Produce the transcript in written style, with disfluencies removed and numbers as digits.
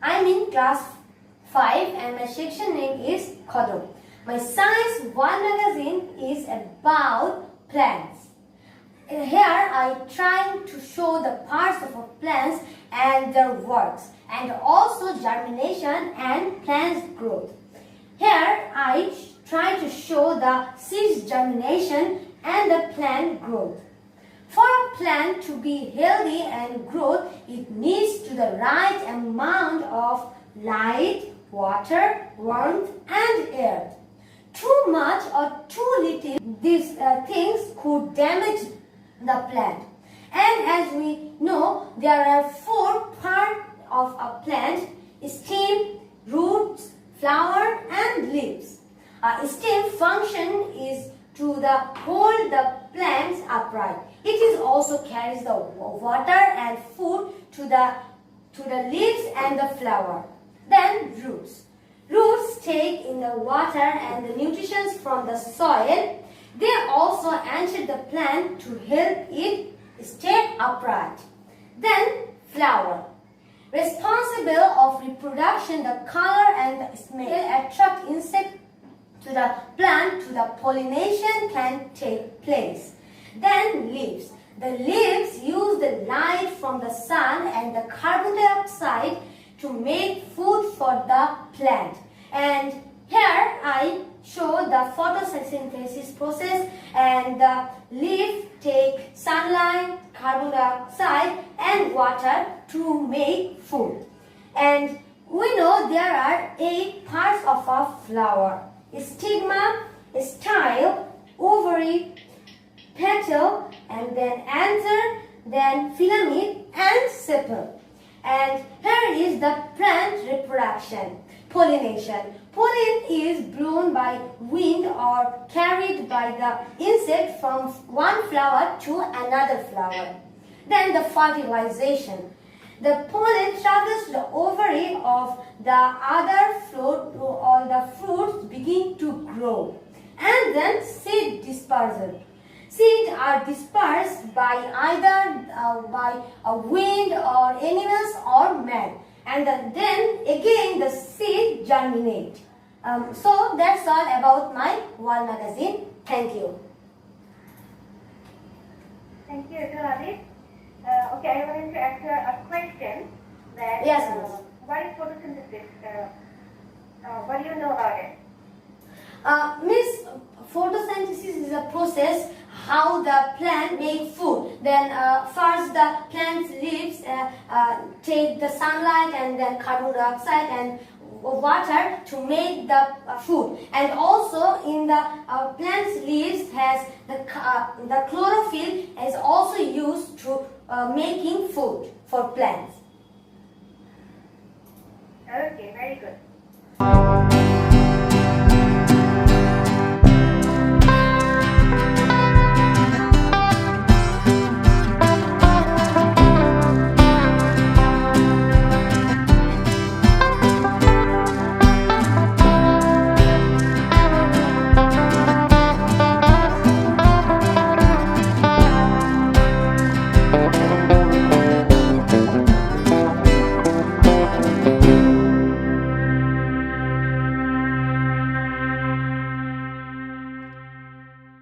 I'm in class 5 and my section name is Khodam. My Science 1 magazine is about plants. Here I try to show the parts of plants and their works, and also germination and plants growth. Here I try to show the seeds germination and the plant growth. For a plant to be healthy and growth, it needs to the right amount of light, water, warmth and air. Too much or too little, these things could damage the plant. And as we know, there are 4 parts of a plant: stem, roots, flower and leaves. Stem function is to hold the plants upright. It is also carries the water and food to the leaves and the flower. Then roots. Roots take in the water and the nutrition from the soil. They also enter the plant to help it stay upright. Then flower. Responsible of reproduction, the color and the smell attract insects to the plant, to the pollination can take place. Then leaves. The leaves use the light from the sun and the carbon dioxide to make food for the plant. And here I show the photosynthesis process, and the leaf take sunlight, carbon dioxide and water to make food. And we know there are 8 parts of a flower: stigma, style, ovary, petal, and then anther, then filament and sepal. And here is the plant reproduction. Pollination. Pollen is blown by wind or carried by the insect from one flower to another flower. Then the fertilization. The pollen travels to the ovary of the other fruit, or the fruits begin to grow. And then seed dispersal. Seeds are dispersed by either by a wind or animals or man. And then again the seed germinate. So that's all about my wall magazine. Thank you. Thank you, Adit. Okay, I wanted to ask a question. That, Yes, miss. what is photosynthesis? What do you know about it? Miss, photosynthesis is a process how the plant make food. Then first the plant's leaves take the sunlight and then carbon dioxide and water to make the food. And also in the plant's leaves has the chlorophyll is also used to making food for plants. Okay, very good.